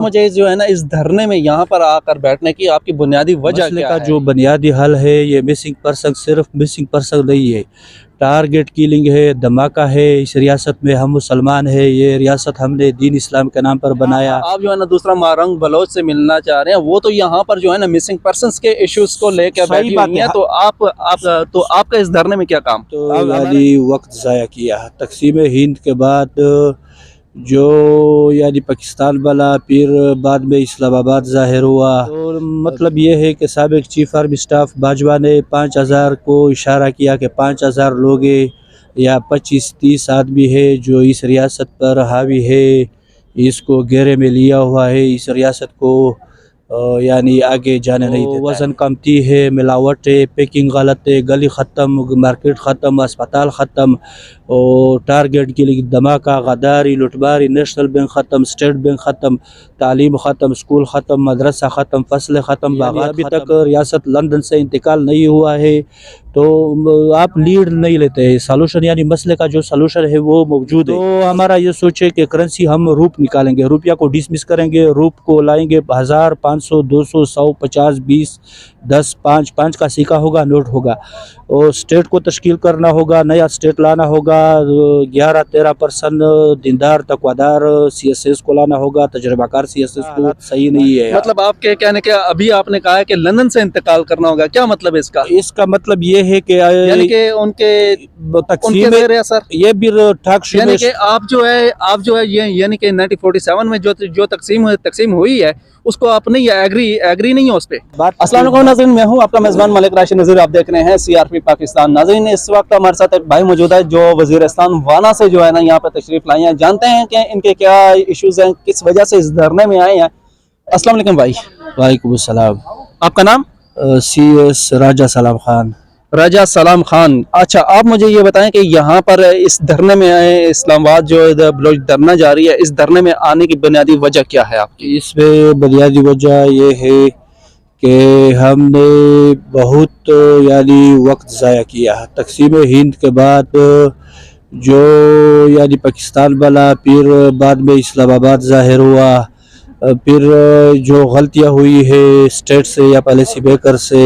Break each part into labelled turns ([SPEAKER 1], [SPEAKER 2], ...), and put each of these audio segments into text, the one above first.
[SPEAKER 1] मुझे जो है ना इस धरने में यहाँ पर आकर बैठने की आपकी बुनियादी वजह
[SPEAKER 2] मसले
[SPEAKER 1] क्या
[SPEAKER 2] का
[SPEAKER 1] है?
[SPEAKER 2] जो बुनियादी हल है ये मिसिंग पर्सन सिर्फ मिसिंग पर्सन नहीं है, टारगेट किलिंग है, धमाका है। इस रियासत में हम मुसलमान है, ये रियासत हमने दीन इस्लाम के नाम पर बनाया।
[SPEAKER 1] आप जो है ना दूसरा मारंग बलोच से मिलना चाह रहे हैं, वो तो यहाँ पर जो है ना मिसिंग पर्सन्स के इश्यूज को लेकर
[SPEAKER 2] सही
[SPEAKER 1] बैठी
[SPEAKER 2] बात
[SPEAKER 1] हुई
[SPEAKER 2] है।
[SPEAKER 1] हैं। तो आपका इस धरने में क्या काम?
[SPEAKER 2] तो यानी वक्त ज़ाया किया। तकसीम हिंद के बाद जो यानी पाकिस्तान बना, फिर बाद में इस्लामाबाद ज़ाहिर हुआ। और मतलब ये है कि साबिक चीफ आर्मी स्टाफ बाजवा ने 5000 को इशारा किया कि 5000 लोग या 25-30 आदमी है जो इस रियासत पर हावी है, इसको घेरे में लिया हुआ है, इस रियासत को यानी आगे जाने नहीं देता। वज़न कमती है, मिलावट है, पैकिंग गलत है, गली ख़त्म, मार्केट ख़त्म, अस्पताल ख़त्म, और टारगेट के लिए धमाका, गद्दारी, लुटमारी, नेशनल बैंक ख़त्म, स्टेट बैंक ख़त्म, तालीम ख़त्म, स्कूल ख़त्म, मदरसा ख़त्म, फसलें ख़त्म, बागात अभी तक रियासत लंदन से इंतकाल नहीं हुआ है। तो आप लीड नहीं लेते हैं, सॉल्यूशन यानी मसले का जो सॉल्यूशन है वो मौजूद है। तो हमारा ये सोचे कि करेंसी हम रूप निकालेंगे, रुपया को डिसमिस करेंगे, रूप को लाएंगे 1000, 500, 200, 100, 50, 20, 10, 5 का सिक्का होगा, नोट होगा। और स्टेट को तश्कील करना होगा, नया स्टेट लाना होगा, 11-13% दीनदार तकवादार CSS को लाना होगा, तजर्बाकार CSS को। सही नहीं है।
[SPEAKER 1] मतलब आपके कहने के अभी आपने कहा है कि लंदन से इंतकाल करना होगा, क्या मतलब है इसका?
[SPEAKER 2] इसका मतलब ये है कि
[SPEAKER 1] यानी कि उनके
[SPEAKER 2] तकसीम
[SPEAKER 1] ज़ेर असर,
[SPEAKER 2] ये भी ठाक
[SPEAKER 1] यानी कि आप जो है ये यानी कि 1947 में जो तकसीम हुई है उसको आपने ये एग्री नहीं हो उस पे। अस्सलाम वालेकुम नाज़रीन, मैं हूँ आपका मेज़बान मलिक राशिद नज़ीर। आप देख रहे हैं CRP पाकिस्तान। नाज़रीन, इस वक्त हमारे साथ एक भाई मौजूद है जो वज़ीरिस्तान वाना से जो है ना यहाँ पे तशरीफ लाई हैं। जानते हैं कि इनके क्या इश्यूज हैं, किस वजह से इस धरने में आए हैं। अस्सलाम वालेकुम भाई।
[SPEAKER 2] वालेकुम अस्सलाम।
[SPEAKER 1] आपका नाम?
[SPEAKER 2] CS राजा सलाम खान।
[SPEAKER 1] राजा सलाम खान। अच्छा, आप मुझे ये बताएं कि यहाँ पर इस धरने में आए, इस्लामाबाद जो बलोच धरना जारी है, इस धरने में आने की बुनियादी वजह क्या है आपकी?
[SPEAKER 2] इसमें बुनियादी वजह ये है कि हमने बहुत यानी वक्त ज़ाया किया। तकसीम हिंद के बाद जो यानी पाकिस्तान बना, फिर बाद में इस्लामाबाद ज़ाहिर हुआ, फिर जो गलतियाँ हुई है स्टेट से या पॉलिसी मेकर से,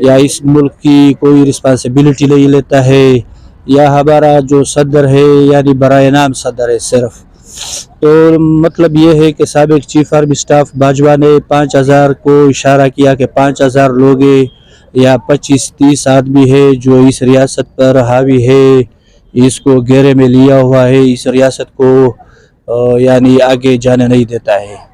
[SPEAKER 2] या इस मुल्क की कोई रिस्पांसिबिलिटी नहीं लेता है, या हमारा जो सदर है यानी बराए नाम सदर है सिर्फ। तो मतलब ये है कि साबिक चीफ आर्मी स्टाफ बाजवा ने 5000 को इशारा किया कि 5000 लोग या 25-30 आदमी है जो इस रियासत पर हावी है, इसको घेरे में लिया हुआ है, इस रियासत को यानी आगे जाने नहीं देता है।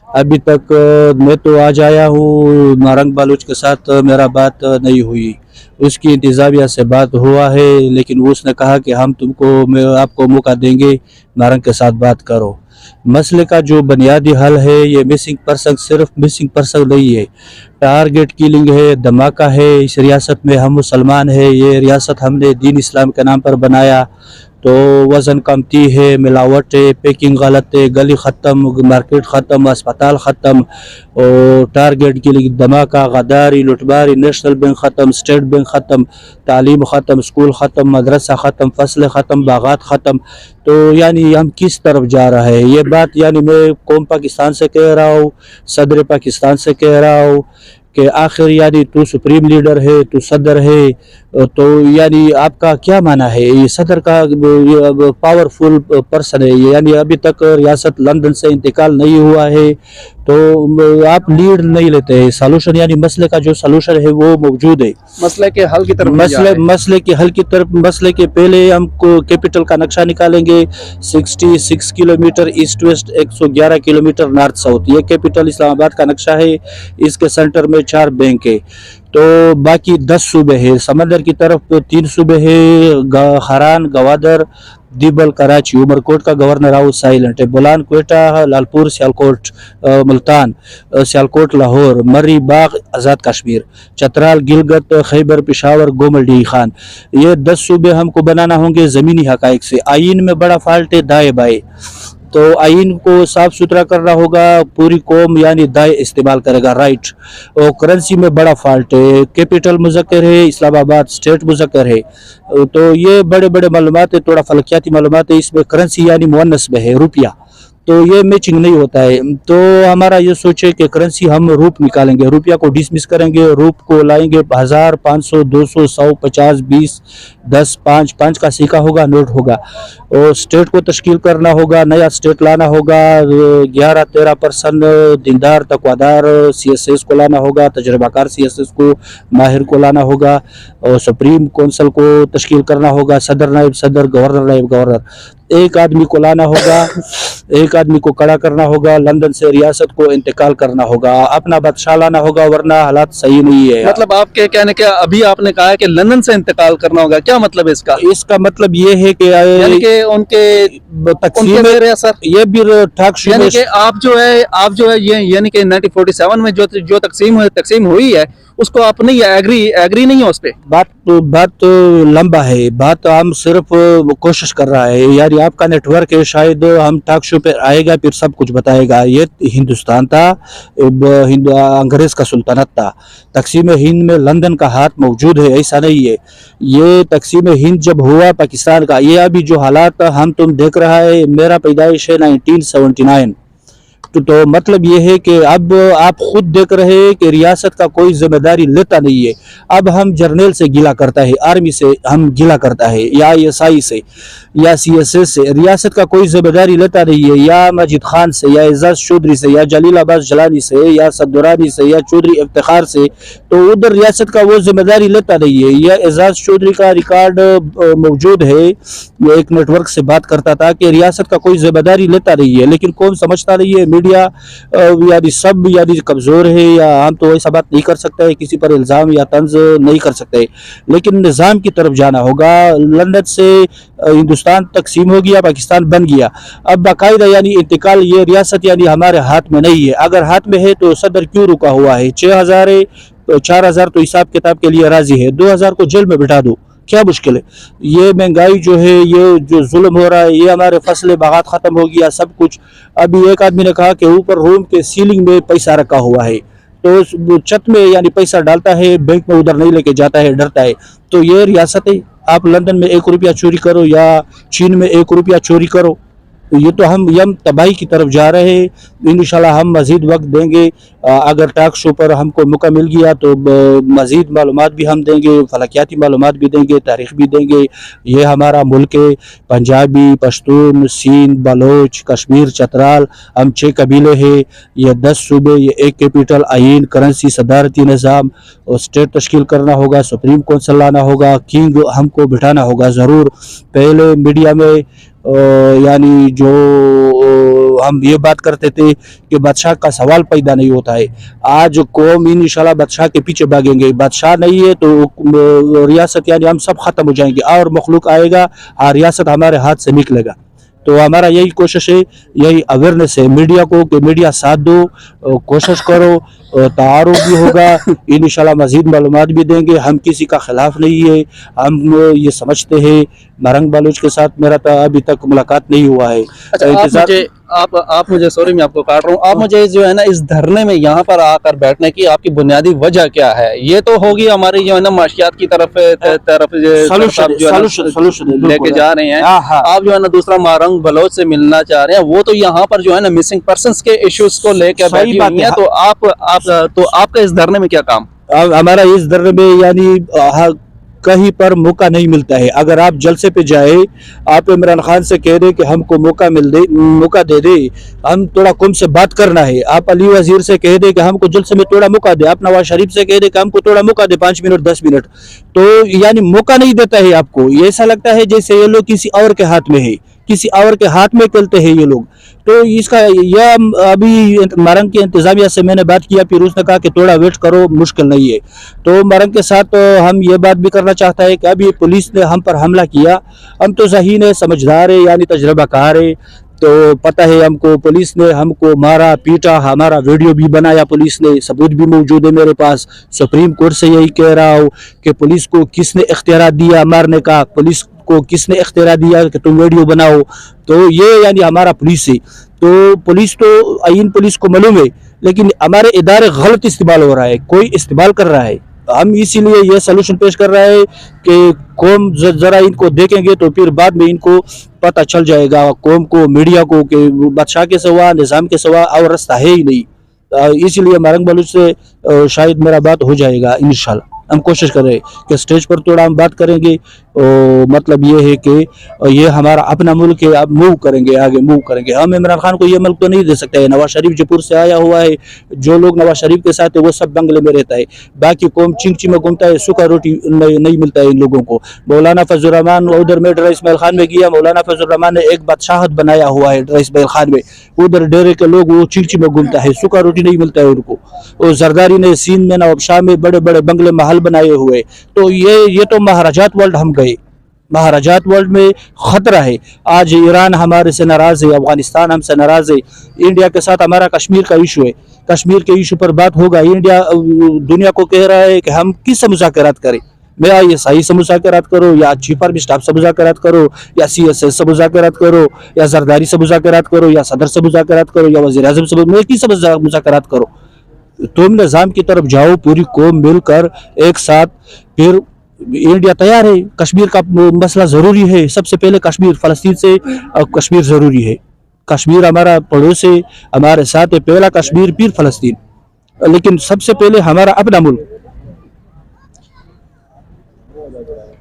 [SPEAKER 2] अभी तक मैं तो आज आया हूँ, नारंग बलूच के साथ मेरा बात नहीं हुई, उसकी इंतज़ामिया से बात हुआ है, लेकिन उसने कहा कि हम मैं आपको मौका देंगे, नारंग के साथ बात करो। मसले का जो बुनियादी हल है ये मिसिंग पर्सन सिर्फ मिसिंग पर्सन नहीं है, टारगेट किलिंग है, धमाका है। इस रियासत में हम मुसलमान है, ये रियासत हमने दीन इस्लाम के नाम पर बनाया। तो वज़न कमती है, मिलावट है, पैकिंग गलत है, गली ख़त्म, मार्केट ख़त्म, अस्पताल ख़त्म, और टारगेट के लिए धमाका, गद्दारी, लुटमारी, नेशनल बैंक ख़त्म, स्टेट बैंक ख़त्म, तालीम ख़त्म, स्कूल ख़त्म, मदरसा ख़त्म, फसलें ख़त्म, बागात ख़त्म। तो यानी हम किस तरफ जा रहा है ये बात यानी मैं कौम पाकिस्तान से कह रहा हूँ, सदर पाकिस्तान से कह रहा हूँ कि आखिर यानी तू सुप्रीम लीडर है, तू सदर है, तो यानी आपका क्या माना है? ये सदर का पावरफुल पर्सन है, यानी अभी तक रियासत लंदन से इंतकाल नहीं हुआ है, तो आप लीड नहीं लेते हैं, सॉल्यूशन यानी मसले का जो सॉल्यूशन है वो मौजूद है।
[SPEAKER 1] मसले के हल की तरफ
[SPEAKER 2] मसले के पहले हमको कैपिटल का नक्शा निकालेंगे। 66 kilometre east west, 111 kilometre north south, ये कैपिटल इस्लामाबाद का नक्शा है। इसके सेंटर में 4 बैंक है, तो बाकी 10 सूबे हैं। समंदर की तरफ 3 सूबे हैं, हरान, गवादर, दिबल, कराची। उमरकोट का गवर्नर हाउस साइलेंट है। बोलान, क्वेटा, लालपुर, सियालकोट, मुल्तान, सियालकोट, लाहौर, मर्री बाग, आज़ाद कश्मीर, चतराल, गिलगित, खैबर, पेशावर, गोमल्डी खान, ये 10 सूबे हमको बनाना होंगे ज़मीनी हक़ाइक़ से। आइन में बड़ा फॉल्ट है दाएँ बाएँ, तो आइन को साफ सुथरा करना होगा, पूरी कौम यानी दाएं इस्तेमाल करेगा, राइट। और करेंसी में बड़ा फॉल्ट है, कैपिटल मुज़क्कर है, इस्लामाबाद स्टेट मुज़क्कर है, तो ये बड़े बड़े मालूमात है, थोड़ा फलकियाती मालूमात है। इसमें करेंसी यानी मुअन्नस में है रुपया, تو یہ میچنگ نہیں ہوتا ہے. تو ہمارا یہ سوچ ہے کہ کرنسی ہم روپ نکالیں گے, روپیہ کو ڈسمس کریں گے, روپ کو لائیں گے 1000, 500, 200, 100, 50, 20, 10, 5 کا سکہ ہوگا, نوٹ ہوگا. اور اسٹیٹ کو تشکیل کرنا ہوگا, نیا اسٹیٹ لانا ہوگا, 11-13% دیندار تقوادار CSS کو لانا ہوگا, تجربہ کار CSS کو, ماہر کو لانا ہوگا, اور سپریم کونسل کو تشکیل کرنا ہوگا, صدر نائب صدر, گورنر نائب گورنر. ایک آدمی کو لانا ہوگا, ایک آدمی کو کڑا کرنا ہوگا, لندن سے ریاست کو انتقال کرنا ہوگا, اپنا بادشاہ لانا ہوگا, ورنہ حالات صحیح نہیں ہے.
[SPEAKER 1] مطلب آپ کے کہنے کے ابھی آپ نے کہا ہے کہ لندن سے انتقال کرنا ہوگا, کیا مطلب ہے اس کا؟
[SPEAKER 2] اس کا مطلب یہ ہے کہ
[SPEAKER 1] یعنی کہ ان کے
[SPEAKER 2] تقسیم
[SPEAKER 1] زیر اثر,
[SPEAKER 2] یہ بھی ٹاک شو
[SPEAKER 1] یعنی
[SPEAKER 2] میں
[SPEAKER 1] کہ آپ جو ہے یہ یعنی کہ 1947 میں جو تقسیم ہوئی ہے اس کو آپ نہیں ایگری نہیں ہو اس پہ؟
[SPEAKER 2] بات لمبا ہے, بات ہم صرف کوشش کر رہا ہے. یعنی آپ کا نیٹ ورک ہے, شاید ہم ٹاک شو پہ آئے گا پھر سب کچھ بتائے گا. یہ ہندوستان تھا, انگریز کا سلطنت تھا. تقسیم ہند میں لندن کا ہاتھ موجود ہے, ایسا نہیں ہے. یہ تقسیم ہند جب ہوا پاکستان کا, یہ ابھی جو حالات ہم تم دیکھ رہا ہے, میرا پیدائش ہے 1979. تو مطلب یہ ہے کہ اب آپ خود دیکھ رہے ہیں کہ ریاست کا کوئی ذمہ داری لیتا نہیں ہے. اب ہم جرنیل سے گلا کرتا ہے, آرمی سے ہم گلا کرتا ہے, یا SI سے یا CSS سے. ریاست کا کوئی ذمہ داری لیتا نہیں ہے, یا ماجد خان سے, یا اعزاز چودھری سے, یا جلیل عباس جلانی سے, یا صدرانی سے, یا چودھری افتخار سے. تو ادھر ریاست کا وہ ذمہ داری لیتا نہیں ہے. یا اعزاز چودھری کا ریکارڈ موجود ہے, وہ ایک نیٹ ورک سے بات کرتا تھا کہ ریاست کا کوئی ذمہ داری لیتا نہیں ہے, لیکن کون سمجھتا نہیں ہے. میڈیا یعنی سب یعنی کمزور ہے, یا ہم تو ایسا بات نہیں کر سکتے, کسی پر الزام یا طنز نہیں کر سکتے, لیکن نظام کی طرف جانا ہوگا. لندن سے ہندوستان تقسیم ہو گیا, پاکستان بن گیا. اب باقاعدہ یعنی انتقال, یہ ریاست یعنی ہمارے ہاتھ میں نہیں ہے. اگر ہاتھ میں ہے تو صدر کیوں رکا ہوا ہے؟ 4000 تو حساب کتاب کے لیے راضی ہے, 2000 کو جیل میں بٹھا دو, کیا مشکل ہے؟ یہ مہنگائی جو ہے, یہ جو ظلم ہو رہا ہے, یہ ہمارے فصل باغات ختم ہو گیا, سب کچھ. ابھی ایک آدمی نے کہا کہ اوپر روم کے سیلنگ میں پیسہ رکھا ہوا ہے, تو چھت میں یعنی پیسہ ڈالتا ہے, بینک میں ادھر نہیں لے کے جاتا ہے, ڈرتا ہے. تو یہ ریاست ہے. آپ لندن میں 1 روپیہ چوری کرو, یا چین میں 1 روپیہ چوری کرو, یہ تو ہم تباہی کی طرف جا رہے ہیں. انشاءاللہ ہم مزید وقت دیں گے. اگر ٹاک شو پر ہم کو موقع مل گیا تو مزید معلومات بھی ہم دیں گے, فلکیاتی معلومات بھی دیں گے, تاریخ بھی دیں گے. یہ ہمارا ملک ہے, پنجابی, پشتون, سندھ, بلوچ, کشمیر, چترال, ہم 6 قبیلے ہیں. یہ 10 صوبے, یہ ایک کیپٹل, آئین, کرنسی, صدارتی نظام, اور اسٹیٹ تشکیل کرنا ہوگا, سپریم کونسل لانا ہوگا, کنگ ہم کو بٹھانا ہوگا ضرور. پہلے میڈیا میں یعنی جو ہم یہ بات کرتے تھے کہ بادشاہ کا سوال پیدا نہیں ہوتا ہے. آج قوم انشاءاللہ بادشاہ کے پیچھے بھاگیں گے. بادشاہ نہیں ہے تو ریاست یعنی ہم سب ختم ہو جائیں گے, اور مخلوق آئے گا, ریاست ہمارے ہاتھ سے نکلے گا. تو ہمارا یہی کوشش ہے, یہی اویئرنیس ہے میڈیا کو کہ میڈیا ساتھ دو, کوشش کرو, تعارف بھی ہوگا. انشاءاللہ مزید معلومات بھی دیں گے. ہم کسی کا خلاف نہیں ہے, ہم یہ سمجھتے ہیں. مرنگ بلوچ کے ساتھ میرا ابھی تک ملاقات نہیں ہوا ہے.
[SPEAKER 1] آپ مجھے سوری میں آپ کو کاٹ رہا ہوں, آپ مجھے جو ہے نا اس دھرنے میں یہاں پر آ کر بیٹھنے کی آپ کی بنیادی وجہ کیا ہے؟ یہ تو ہوگی ہماری جو ہے نا معاشیات کی طرف لے کے جا رہے ہیں. آپ جو ہے نا دوسرا مارنگ بلوچ سے ملنا چاہ رہے ہیں, وہ تو یہاں پر جو ہے نا مسنگ پرسنس کے ایشوز کو لے کے بیٹھی ہوئی ہیں. تو آپ کا اس دھرنے میں کیا کام؟
[SPEAKER 2] ہمارا اس دھرنے میں یعنی کہیں پر موقع نہیں ملتا ہے. اگر آپ جلسے پہ جائے, آپ عمران خان سے کہہ دیں کہ ہم کو موقع دے دے, ہم تھوڑا قوم سے بات کرنا ہے. آپ علی وزیر سے کہہ دیں کہ ہم کو جلسے میں تھوڑا موقع دے. آپ نواز شریف سے کہہ دیں کہ ہم کو تھوڑا موقع دے, 5 منٹ 10 منٹ. تو یعنی موقع نہیں دیتا ہے آپ کو. یہ ایسا لگتا ہے جیسے یہ لوگ کسی اور کے ہاتھ میں ہے, کسی اور کے ہاتھ میں چلتے ہیں یہ لوگ. تو اس کا یہ ابھی مارنگ کی انتظامیہ سے میں نے بات کیا, پھر اس نے کہا کہ تھوڑا ویٹ کرو, مشکل نہیں ہے. تو مارنگ کے ساتھ ہم یہ بات بھی کرنا چاہتا ہے کہ ابھی پولیس نے ہم پر حملہ کیا. ہم تو ذہین ہے, سمجھدار ہے, یعنی تجربہ کار ہے. تو پتہ ہے ہم کو, پولیس نے ہم کو مارا پیٹا, ہمارا ویڈیو بھی بنایا پولیس نے, ثبوت بھی موجود ہے میرے پاس. سپریم کورٹ سے یہی کہہ رہا ہوں کہ پولیس کو کس نے اختیارات دیا مارنے کا, پولیس کو کس نے اختیار دیا کہ تم ویڈیو بناؤ. تو یہ یعنی ہمارا پولیس ہے. تو پولیس تو آئین پولیس کو معلوم ہے, لیکن ہمارے ادارے غلط استعمال ہو رہا ہے, کوئی استعمال کر رہا ہے. हम इसीलिए ये सलूशन पेश कर रहे हैं कि कौम ज़रा इनको देखेंगे तो फिर बाद में इनको पता चल जाएगा कौम को, मीडिया को, कि बादशाह के सिवा, निज़ाम के सिवा और रास्ता है ही नहीं। इसीलिए मारंग बलूच से शायद मेरा बात हो जाएगा इंशाल्लाह। हम कोशिश कर रहे हैं कि स्टेज पर थोड़ा हम बात करेंगे, मतलब ये है कि ये हमारा अपना मुल्क है, अब मूव करेंगे, आगे मूव करेंगे। हम इमरान खान को ये मुल्क तो नहीं दे सकते हैं। नवाज शरीफ जयपुर से आया हुआ है, जो लोग नवाज शरीफ के साथ है वो सब बंगले में रहता है, बाकी कौम चिंची में घूमता है, सूखा रोटी नहीं मिलता है इन लोगों को। मौलाना फजल रहमान उधर में ड्रा इस्माइल खान में गया, मौलाना फजल रहमान ने एक बादशाहत बनाया हुआ है ड्रा इस्माइल खान में, उधर डेरे के लोग वो चिंची में घूमता है, सूखा रोटी नहीं मिलता है उनको। और जरदारी ने सिंध में, नवाब शाह में बड़े बड़े बंगले महल बनाए हुए। तो ये तो महाराजात वर्ल्ड हम गए, महाराजात वर्ल्ड में खतरा है। आज ईरान हमारे से नाराज है, अफगानिस्तान हमसे नाराज है, इंडिया के साथ हमारा कश्मीर का इशू है, कश्मीर के इशू पर बात होगा। इंडिया दुनिया को कह रहा है कि हम किससे मुज़ाकरात करें, मैं ISI से मुज़ाकरात करो, या चीफ आर्मी स्टाफ से मुज़ाकरात करो, या CSS से मुज़ाकरात करो, या जरदारी से मुज़ाकरात करो, या सदर से मुज़ाकरात करो, या वज़ीर आज़म से, मैं किससे मुज़ाकरात करो। तुम निज़ाम की तरफ जाओ, पूरी कौम मिलकर एक साथ, फिर इंडिया तैयार है। कश्मीर का मसला ज़रूरी है, सबसे पहले कश्मीर, फ़लस्तीन से कश्मीर ज़रूरी है। कश्मीर हमारा पड़ोस है, हमारे साथ है, पहला कश्मीर फिर फ़लस्तीन, लेकिन सबसे पहले हमारा अपना मुल्क।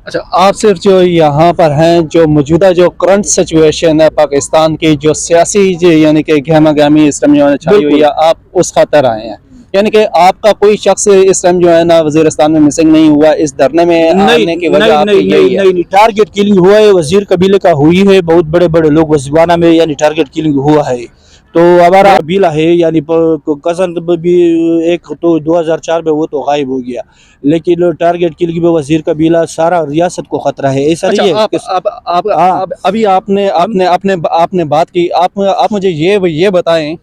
[SPEAKER 1] अच्छा, आप सिर्फ जो यहाँ पर हैं, जो मौजूदा जो करंट सिचुएशन है पाकिस्तान की, जो सियासी यानी कि गहमा गहमी इस टाइम जो है छाई हुई है, आप उस खातर आए हैं? यानी कि आपका कोई शख्स इस टाइम जो है ना वज़ीरिस्तान में मिसिंग नहीं हुआ, इस धरने में आने की वजह आपकी यही है?
[SPEAKER 2] नहीं, टारगेट किलिंग हुआ है, वजीर कबीले का हुई है, बहुत बड़े बड़े लोग वजीवाना में यानी टारगेट किलिंग हुआ है। तो हमारा कबीला है, यानी कज़न भी एक तो 2004 में वो तो गायब हो गया, लेकिन टारगेट किलिंग में वजीर कबीला सारा रियासत को खतरा है। ऐसा नहीं है।
[SPEAKER 1] अभी आपने बात की, आप मुझे ये बताएं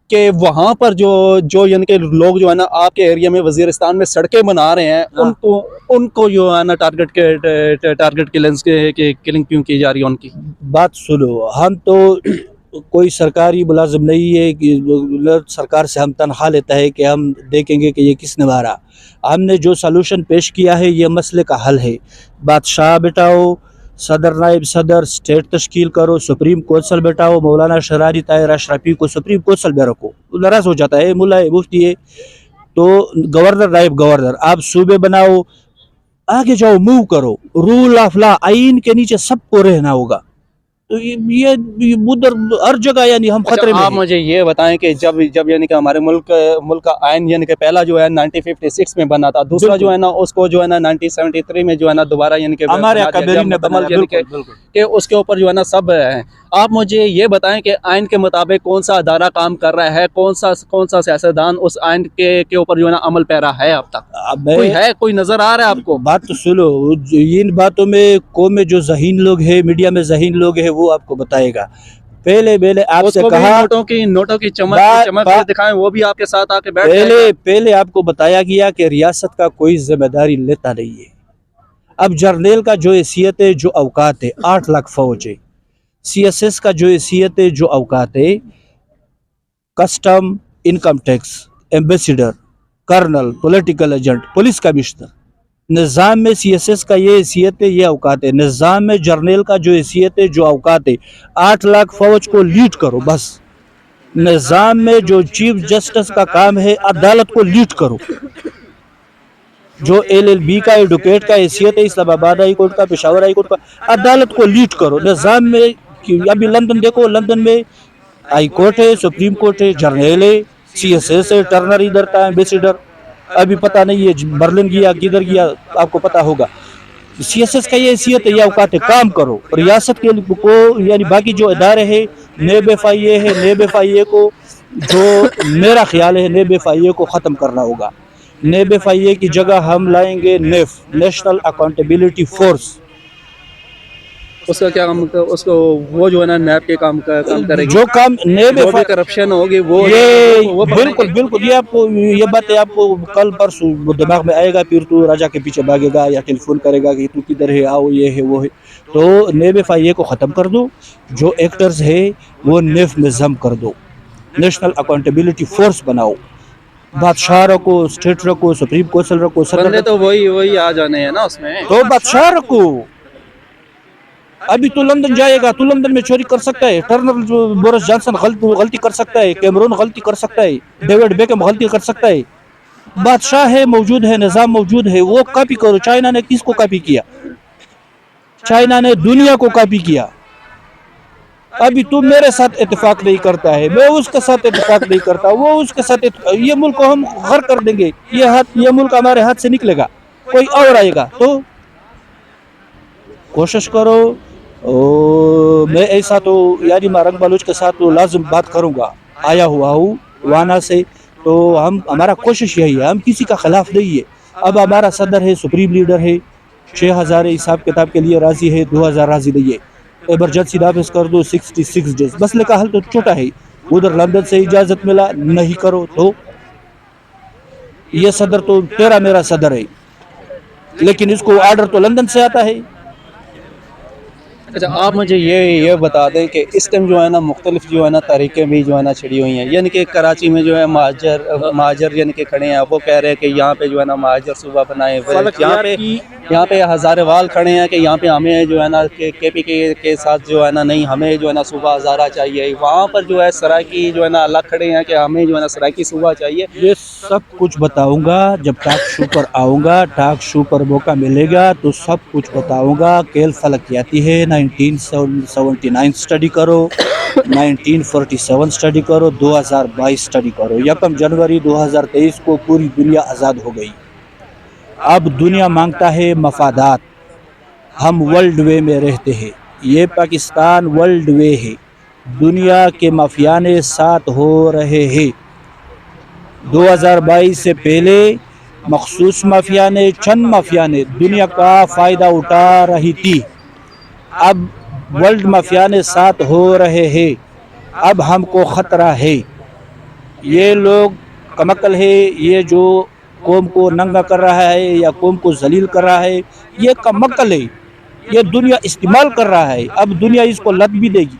[SPEAKER 1] कि वहाँ पर जो यानी कि लोग जो है ना आपके एरिया में वज़ीरिस्तान में सड़कें बना रहे हैं, उनको जो है ना टारगेट किलिंग क्यों की जा रही है उनकी?
[SPEAKER 2] बात सुनो, हम तो कोई सरकारी मुलाजिम नहीं है कि सरकार से हम तनख्वाह लेता है कि हम देखेंगे कि ये किसने मारा। हमने जो सलूशन पेश किया है ये मसले का हल है। बादशाह बिठाओ, सदर, नायब सदर, स्टेट तश्कील करो, सुप्रीम कौंसल बैठाओ, मौलाना शरारी ताहिर अशरफी को सुप्रीम कौंसल में रखो। नाराज़ हो जाता है, मुल्ला है, मुफ्ती है, तो गवर्नर, नायब गवर्नर, आप सूबे बनाओ, आगे जाओ, मूव करो, रूल ऑफ लॉ, आइन के नीचे सबको रहना होगा। तो ये उधर हर जगह यानी हम खतरे में।
[SPEAKER 1] आप मुझे ये बताएं कि जब यानी कि हमारे मुल्क का आइन यानी कि पहला जो है 1956 में बना था, दूसरा जो है ना उसको जो है ना 1973 में जो है ना दोबारा यानी कि
[SPEAKER 2] हमारे अकाबरीन ने बनाया,
[SPEAKER 1] कि उसके ऊपर जो है ना सब है। आप मुझे ये बताएं कि आइन के मुताबिक कौन सा अदारा काम कर रहा है, कौन सा सियासतदान उस आइन के ऊपर जो है ना अमल पैरा है अब तक? कोई नजर आ रहा है आपको?
[SPEAKER 2] बात तो सुनो, इन बातों में कौम में जो ज़हीन लोग हैं, मीडिया में ज़हीन लोग हैं, वो आपको बताएगा। पहले आपसे कहा,
[SPEAKER 1] नोटों की चमक दिखाएं, वो भी आपके साथ आके बैठ
[SPEAKER 2] पहले आपको बताया गया कि रियासत का कोई जिम्मेदारी लेता नहीं है। अब जर्नल का जो हैसियत है, जो औकात है, 8 लाख फौज है। CSS का जो हैसियत है, जो औकात है, custom, income tax, ambassador, colonel, political agent, police commissioner. निज़ाम में CSS का ये हैसियत है, ये औकात है। निज़ाम में जर्नल का जो हैसियत है, जो औकात है, 8 लाख फौज को लीड करो बस। निज़ाम में जो चीफ जस्टिस का काम है, अदालत को लीड करो। जो LLB का एडवोकेट का हैसियत है, इस्लामाबाद हाई कोर्ट का, पेशावर हाई कोर्ट का, अदालत को लीड करो। निज़ाम में अभी लंदन देखो, लंदन में हाई कोर्ट है, सुप्रीम कोर्ट है, जर्नल है, CSS है, टर्नर इधर का एम्बेसडर, अभी पता नहीं है बर्लिन गया किधर गया, आपको पता होगा। CSS का ये हैसियत है, ये औकात है, काम करो। रियासत के को यानी बाकी जो इदारे है, नेब FIA है, नेब FIA को जो मेरा ख्याल है, नेब FIA को ख़त्म करना होगा। नेब FIA की जगह हम लाएंगे नेफ, नेशनल अकाउंटेबिलिटी फोर्स।
[SPEAKER 1] उसका क्या काम, उसको वो जो है ना नैब के काम करेगी,
[SPEAKER 2] जो काम नेब
[SPEAKER 1] करप्शन होगी वो
[SPEAKER 2] बिल्कुल ये आपको ये बात है, आपको कल परसों दिमाग में आएगा, फिर तू राजा के पीछे भागेगा या टेलीफोन करेगा कि तू किधर है, आओ, ये है वो है। तो नेब FIA को ख़त्म कर दो, जो एक्टर्स है वो नेफ में जम कर दो, नेशनल अकाउंटेबिलिटी फोर्स बनाओ। बादशाह रखो, स्टेट रखो, सुप्रीम काउंसिल रखो, सदर
[SPEAKER 1] बंदे
[SPEAKER 2] रखो,
[SPEAKER 1] तो वही आ जाने हैं ना उसमें।
[SPEAKER 2] तो बादशाह रखो। अभी तो लंदन जाएगा तो लंदन में चोरी कर सकता है, टर्नर जो बोरिस जॉनसन गलती कर सकता है, कैमरून गलती कर सकता है, डेविड बेकम गलती कर सकता है। बादशाह है, मौजूद है, निजाम मौजूद है, वो कॉपी करो। चाइना ने किसको कॉपी किया? चाइना ने दुनिया को कॉपी किया। अभी तू मेरे साथ इत्तेफाक नहीं करता है, मैं उसके साथ इत्तेफाक नहीं करता, वो उसके साथ ये मुल्क को हम गर्क कर देंगे, ये मुल्क हमारे हाथ से निकलेगा, कोई और आएगा। तो कोशिश करो। मैं ऐसा तो यानी मारंग बलूच के साथ तो लाजिम बात करूंगा, आया हुआ हूँ वाना से। तो हमारा कोशिश यही है, हम किसी का खिलाफ नहीं है। अब हमारा सदर है, सुप्रीम लीडर है, 6000 हिसाब किताब के लिए राजी है, 2000 राजी नहीं है। इमरजेंसी नाफिज कर दो 66 डेज। मसले का हल तो छोटा है, उधर लंदन से इजाजत मिला, नहीं करो तो ये सदर तो तेरा मेरा सदर है, लेकिन इसको आर्डर तो लंदन से आता है।
[SPEAKER 1] अच्छा, आप मुझे ये बता दें कि इस टाइम जो है ना मुख्तलिफ जो है ना तरीक़ें भी जो है ना छिड़ी हुई हैं, यानी कि कराची में जो है महाजर यानी कि खड़े हैं, वो कह रहे हैं कि यहाँ पे जो है ना महाजर सूबा बनाए। यहाँ पे हज़ारेवाल खड़े हैं कि यहाँ पे हमें जो है ना KPK के साथ जो है ना नहीं, हमें जो है ना सूबा हज़ारा चाहिए। वहाँ पर जो है सराकी जो है ना अलग खड़े हैं कि हमें जो है ना सराकी सूबा चाहिए।
[SPEAKER 2] ये सब कुछ बताऊंगा जब टॉक शो पर आऊँगा। टॉक शो पर मौका मिलेगा तो सब कुछ बताऊंगा। केल फलकियाती है, 1979 स्टडी करो, 1947 स्टडी करो, 2022 स्टडी करो। 1 जनवरी 2023 को पूरी दुनिया आज़ाद हो गई। अब दुनिया मांगता है मफादात। हम वर्ल्ड वे में रहते हैं, ये पाकिस्तान वर्ल्ड वे है। दुनिया के माफियाने साथ हो रहे हैं। 2022 से पहले मखसूस माफिया ने, चंद माफिया ने दुनिया का फ़ायदा उठा रही थी। अब वर्ल्ड माफिया ने साथ हो रहे हैं। अब हमको ख़तरा है। ये लोग कमकल है, ये जो कौम को नंगा कर रहा है या कौम को जलील कर रहा है, ये कमकल है। ये दुनिया इस्तेमाल कर रहा है, अब दुनिया इसको लत भी देगी।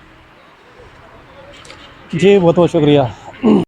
[SPEAKER 1] जी बहुत बहुत शुक्रिया।